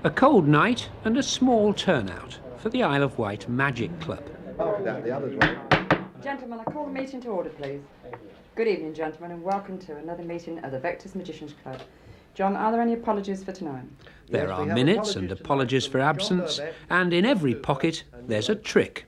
A cold night and a small turnout for the Isle of Wight Magic Club. After that, the others went. Gentlemen, I call the meeting to order, please. Good evening, gentlemen, and welcome to another meeting of the Vectors Magicians Club. John, are there any apologies for tonight? There are minutes and apologies for absence, and in every pocket there's a trick.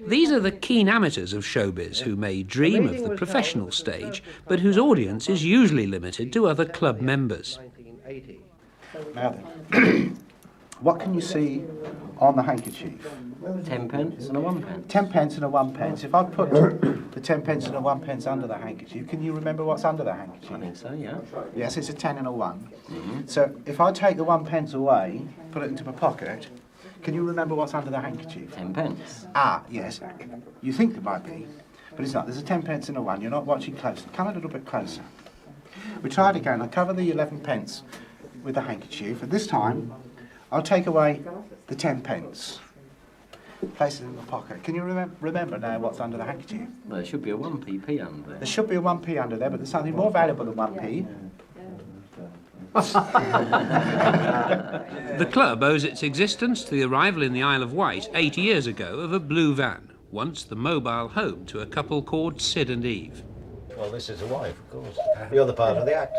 These are the keen amateurs of showbiz who may dream of the professional stage, but whose audience is usually limited to other club members. Now then, what can you see on the handkerchief? 10 pence and a 1 pence. 10 pence and a 1 pence. If I put the 10 pence and a 1 pence under the handkerchief, can you remember what's under the handkerchief? I think so, yeah. Yes, it's a 10 and a 1. So if I take the 1 pence away, put it into my pocket, can you remember what's under the handkerchief? 10 pence. Ah, yes. You think there might be, but it's not. There's a 10 pence and a 1. You're not watching closely. Come a little bit closer. We try it again. I cover the 11 pence with the handkerchief, and this time I'll take away the 10 pence. Place it in my pocket. Can you remember now what's under the handkerchief? Well, there should be a 1p under there. There should be a 1p under there, but there's something more valuable than 1p. The club owes its existence to the arrival in the Isle of Wight 80 years ago of a blue van, once the mobile home to a couple called Sid and Eve. Well, this is a wife, of course. The other part of the act.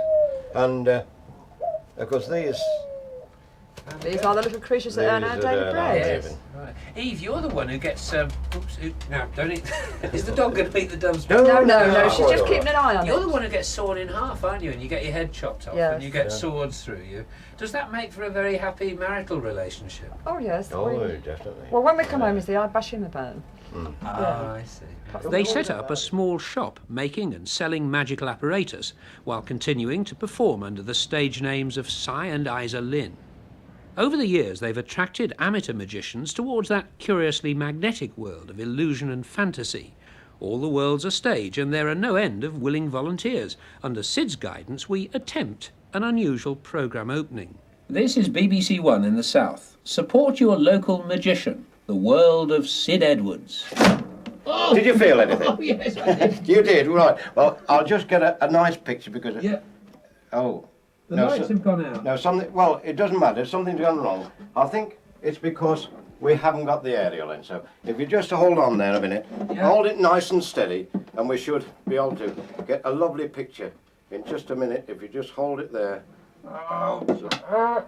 And, of course, these These are the little creatures that earn our daily bread. Yes. Right. Eve, you're the one who gets, no, don't eat. Is the dog going to eat the dove's No, she's just keeping an eye on You're it. the one who gets sawn in half, aren't you? And you get your head chopped off, Yes. and you get swords through you. Does that make for a very happy marital relationship? Oh, yes. Oh, definitely. Well, when we come home, you see, I bash him about. I see. They set up a small shop making and selling magical apparatus while continuing to perform under the stage names of Cy and Isa Lynn. Over the years, they've attracted amateur magicians towards that curiously magnetic world of illusion and fantasy. All the world's a stage, and there are no end of willing volunteers. Under Sid's guidance, we attempt an unusual programme opening. This is BBC One in the South. Support your local magician, the world of Sid Edwards. Oh! Did you feel anything? Oh, yes, I did. You did, right. Well, I'll just get a nice picture because... Yeah. Oh. The lights have gone out. No, something... Well, it doesn't matter. Something's gone wrong. I think it's because we haven't got the aerial in. So if you just hold on there a minute, hold it nice and steady, and we should be able to get a lovely picture in just a minute. If you just hold it there.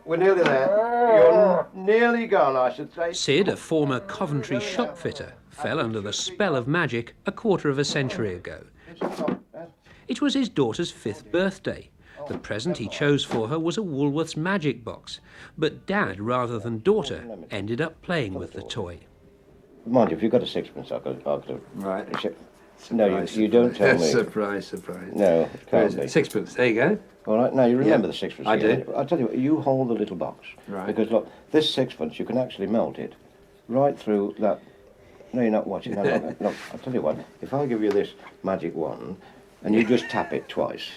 We're nearly there. You're nearly gone, I should say. Sid, a former Coventry shopfitter, fell under the spell of magic a quarter of a century ago. It was his daughter's 5th birthday. The present he chose for her was a Woolworths magic box, but Dad, rather than daughter, ended up playing with the toy. Mind you, if you've got a sixpence, I could have... Right. No, you don't tell me. Surprise. No, it can't be. Sixpence, there you go. All right, now you remember the sixpence. I do. I'll tell you what, you hold the little box. Right. Because look, this sixpence, you can actually melt it right through that... No, you're not watching. No, look, I'll tell you what, if I give you this magic wand, and you just tap it twice,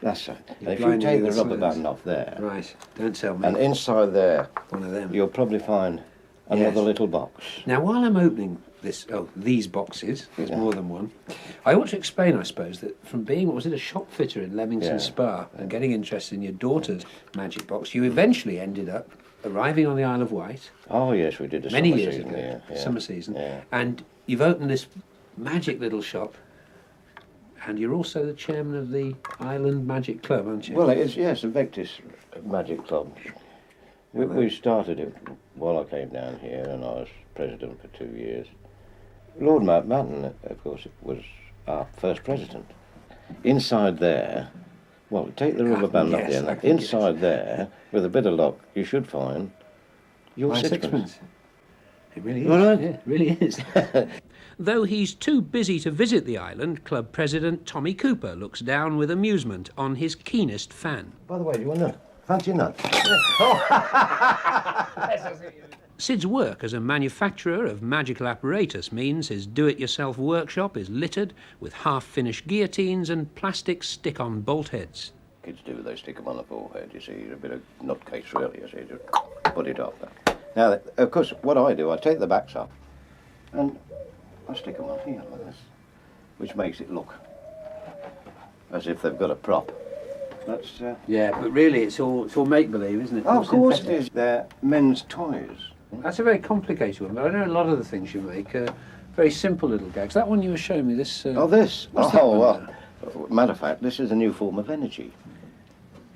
that's it. And if you take the rubber band off there... Right, don't tell me. And inside there, one of them. you'll probably find another little box. Now, while I'm opening these boxes, there's more than one, I ought to explain, I suppose, that from being, a shop fitter in Leamington Spa and getting interested in your daughter's magic box, you eventually ended up arriving on the Isle of Wight. Oh, yes, we did a many summer years season, ago, yeah. summer season. Yeah. And you've opened this magic little shop, and you're also the chairman of the Island Magic Club, aren't you? Well, it is, yes, the Vectis Magic Club. We started it while I came down here, and I was president for 2 years. Lord Mountbatten, of course, was our first president. Inside there, well, take the rubber band off the end. Inside there, with a bit of luck, you should find your sixpence. It really is. All right. Yeah, it really is. Though he's too busy to visit the island, club president Tommy Cooper looks down with amusement on his keenest fan. By the way, do you want a nut? Fancy a nut? Sid's work as a manufacturer of magical apparatus means his do-it-yourself workshop is littered with half-finished guillotines and plastic stick-on bolt heads. Kids do, they stick them on the forehead, you see, a bit of nutcase really, you see, just put it up there. Now, of course, what I do, I take the backs up and I stick them on here like this, which makes it look as if they've got a prop. That's. Yeah, but really it's all make-believe, isn't it? Oh, All of course it synthetic. is. They're men's toys. That's a very complicated one, but I know a lot of the things you make are very simple little gags. That one you were showing me, this... Oh, this? what's that one Well, matter of fact, this is a new form of energy.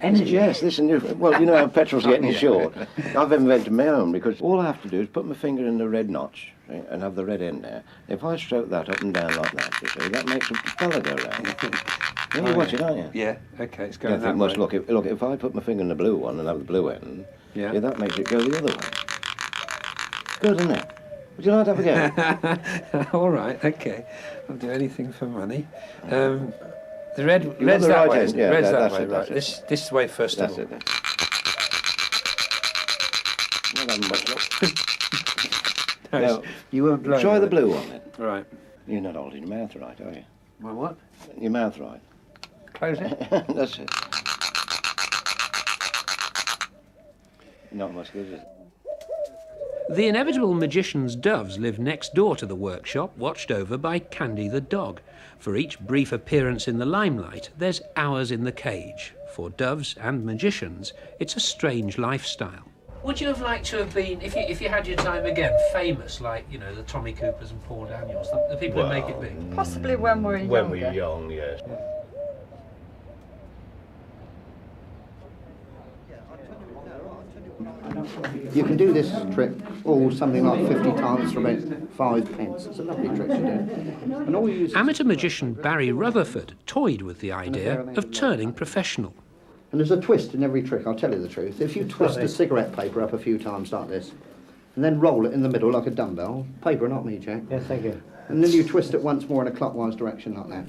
Energy? Yes, this is a new... Well, you know how petrol's getting Yeah. short. I've invented my own, because all I have to do is put my finger in the red notch, see, and have the red end there. If I stroke that up and down like that, you see, that makes a propeller go round. You watch it, aren't you? Yeah, okay, it's I going think that must way. look, if I put my finger in the blue one and have the blue end, Yeah. see, that makes it go the other way. Good, isn't it? Would you like to have a go? All right, okay. I'll do anything for money. The red's want that the right way, end, isn't it? yeah, Red's that that's way, it, right. that's This way first That's of all. it then. Not having much luck. No, you weren't blowing. Try were the they? blue one then. Right. You're not holding your mouth right, are you? My what? Your mouth right. Close it. That's it. Not much good, is it? The inevitable magician's doves live next door to the workshop, watched over by Candy the dog. For each brief appearance in the limelight, there's hours in the cage. For doves and magicians, it's a strange lifestyle. Would you have liked to have been, if you had your time again, famous like, you know, the Tommy Coopers and Paul Daniels, the people who make it big? Possibly when we're younger. When we were young, yes. You can do this trick, something like 50 times for about 5 pence. It's a lovely trick to do. And all you use Amateur magician Barry Rutherford toyed with the idea of turning professional. And there's a twist in every trick, I'll tell you the truth. If you twist the cigarette paper up a few times like this, and then roll it in the middle like a dumbbell, paper, not me, Jack. Yes, thank you. And then you twist it once more in a clockwise direction like that.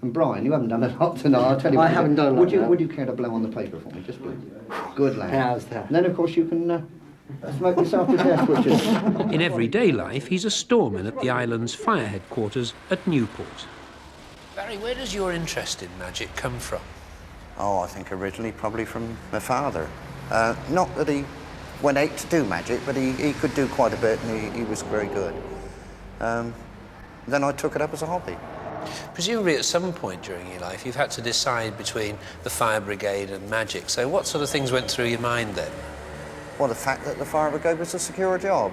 And Brian, you haven't done it up to now, I'll tell you I what. haven't done would like you, that. Would you care to blow on the paper for me? Just blow. Good lad. How's that? And then, of course, you can smoke yourself to death, which is... In everyday life, he's a storeman at the island's fire headquarters at Newport. Barry, where does your interest in magic come from? Oh, I think originally probably from my father. Not that he went out to do magic, but he could do quite a bit and he was very good. Then I took it up as a hobby. Presumably at some point during your life you've had to decide between the fire brigade and magic, so what sort of things went through your mind then? Well, the fact that the fire brigade was a secure job.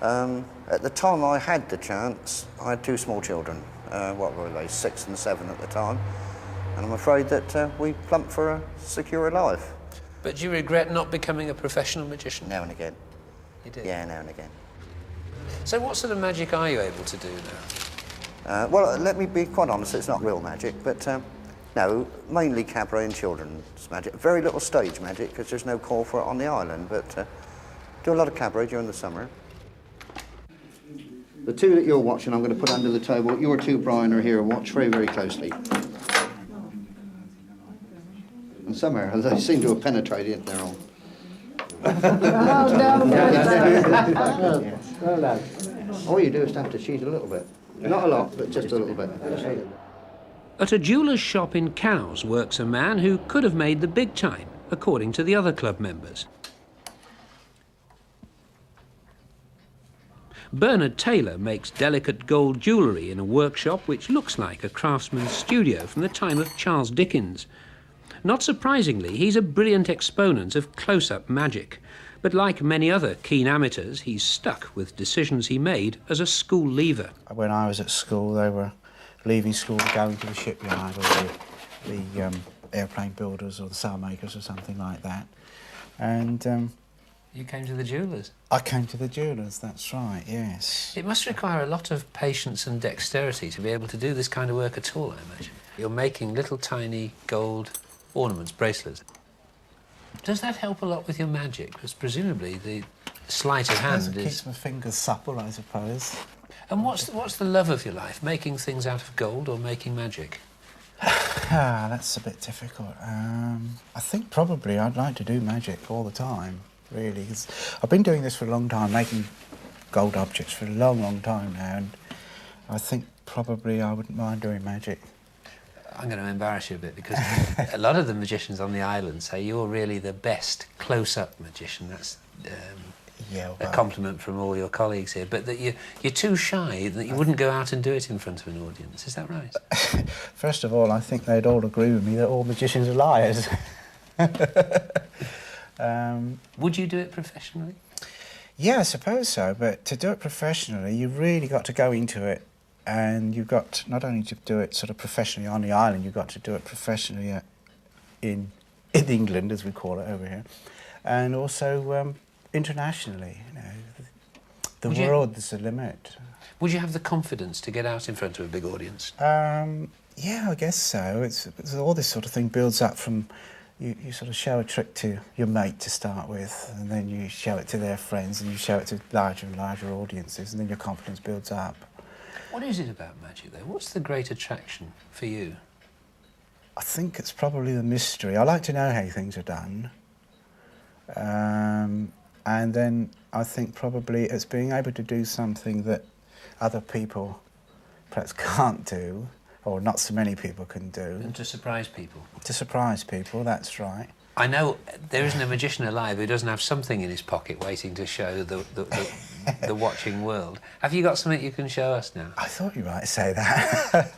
At the time I had the chance, I had 2 small children. What were they, 6 and 7 at the time. And I'm afraid that we plumped for a secure life. But do you regret not becoming a professional magician? Now and again. You did? Yeah, now and again. So what sort of magic are you able to do now? Well, let me be quite honest, it's not real magic, but no, mainly cabaret and children's magic. Very little stage magic, because there's no call for it on the island, but do a lot of cabaret during the summer. The 2 that you're watching, I'm going to put under the table. Your 2, Brian, are here. Watch very, very closely. And somehow they seem to have penetrated their own. All you do is tap the sheet a little bit. Not a lot, but just a little bit. At a jeweller's shop in Cowes works a man who could have made the big time, according to the other club members. Bernard Taylor makes delicate gold jewellery in a workshop which looks like a craftsman's studio from the time of Charles Dickens. Not surprisingly, he's a brilliant exponent of close-up magic. But like many other keen amateurs, he's stuck with decisions he made as a school leaver. When I was at school, they were leaving school to go into the shipyard or the airplane builders or the sail makers or something like that. And You came to the jewellers? I came to the jewellers, that's right, yes. It must require a lot of patience and dexterity to be able to do this kind of work at all, I imagine. You're making little tiny gold ornaments, bracelets. Does that help a lot with your magic? Because presumably the sleight of hand It is... keeps my fingers supple, I suppose. And what's the love of your life? Making things out of gold or making magic? That's a bit difficult. I think probably I'd like to do magic all the time, really. 'Cause I've been doing this for a long time, making gold objects for a long, long time now, and I think probably I wouldn't mind doing magic. I'm going to embarrass you a bit because a lot of the magicians on the island say you're really the best close-up magician. That's Yeah, a compliment from all your colleagues here, but that you're too shy, that you wouldn't go out and do it in front of an audience. Is that right? First of all, I think they'd all agree with me that all magicians are liars. Would you do it professionally? Yeah, I suppose so, but to do it professionally, you've really got to go into it, and you've got not only to do it sort of professionally on the island, you've got to do it professionally in England, as we call it over here, and also internationally. You know, the world is the limit. Would you have the confidence to get out in front of a big audience? Yeah, I guess so. It's all this sort of thing builds up from. You sort of show a trick to your mate to start with, and then you show it to their friends, and you show it to larger and larger audiences, and then your confidence builds up. What is it about magic, though? What's the great attraction for you? I think it's probably the mystery. I like to know how things are done. And then I think probably it's being able to do something that other people perhaps can't do, or not so many people can do. And to surprise people. To surprise people, that's right. I know there isn't a magician alive who doesn't have something in his pocket waiting to show the watching world. Have you got something you can show us now? I thought you might say that.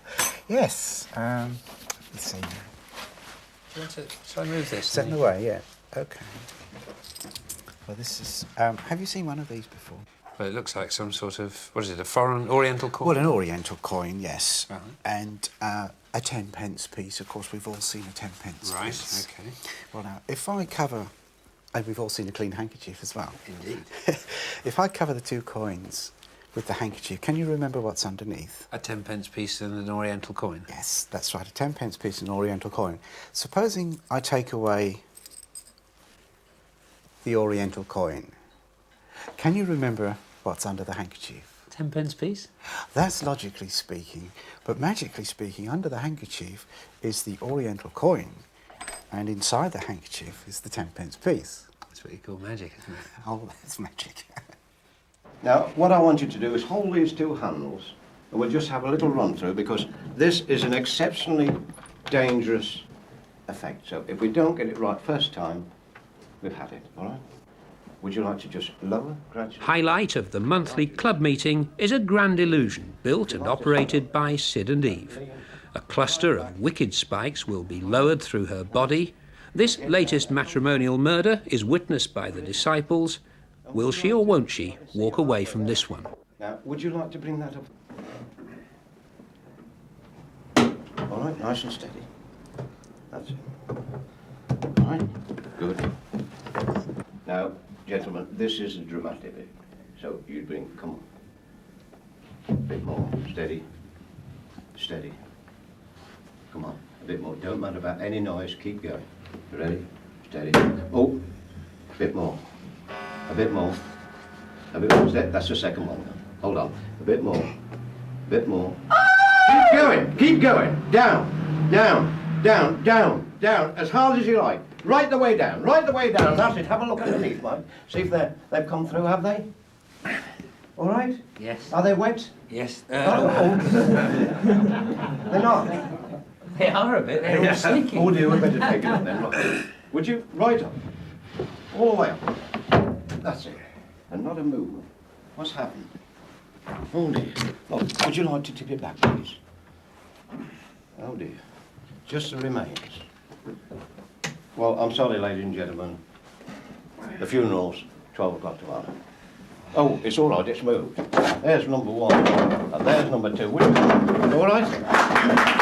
Yes. Let's see. Shall I move this? Set away, yeah. Okay. Well, this is... have you seen one of these before? Well, it looks like some sort of... What is it, a foreign Oriental coin? Well, an Oriental coin, yes. Uh-huh. And a 10-pence piece. Of course, we've all seen a 10-pence Right, piece. OK. Well, now, if I cover... And we've all seen a clean handkerchief as well. Indeed. If I cover the two coins with the handkerchief, can you remember what's underneath? A 10-pence piece and an Oriental coin? Yes, that's right, a 10-pence piece and an Oriental coin. Supposing I take away the Oriental coin, can you remember what's under the handkerchief? 10-pence piece? That's logically speaking, but magically speaking, under the handkerchief is the Oriental coin, and inside the handkerchief is the 10-pence piece. That's what you call magic, isn't it? Oh, that's magic. Now, what I want you to do is hold these two handles, and we'll just have a little run through, because this is an exceptionally dangerous effect. So if we don't get it right first time, we've had it, all right? Would you like to just lower gradually? Highlight of the monthly club meeting is a grand illusion built and operated by Sid and Eve. A cluster of wicked spikes will be lowered through her body. This latest matrimonial murder is witnessed by the disciples. Will she or won't she walk away from this one? Now, would you like to bring that up? All right, nice and steady. That's it. All right, good. Now, gentlemen, this is a dramatic bit. So you bring, come on. A bit more, steady, steady. Come on, a bit more. Don't matter about any noise, keep going. Ready, steady. Oh, a bit more. A bit more. A bit more. That's the second one. Hold on. A bit more. A bit more. Keep going. Keep going. Down. Down. Down. Down. Down. As hard as you like. Right the way down. Right the way down. That's it. Have a look underneath, Mike. See if they've come through, have they? All right? Yes. Are they wet? Yes. Oh. They're not. They are a bit. They're all sneaky. Oh dear, we better take it up then. Look. Would you? Right up. All the way up. That's it. And not a movement. What's happened? Oh dear. Look, would you like to tip it back, please? Oh dear. Just the remains. Well, I'm sorry, ladies and gentlemen. The funeral's 12 o'clock tomorrow. Oh, it's all right, it's moved. There's number one, and there's number two. All right?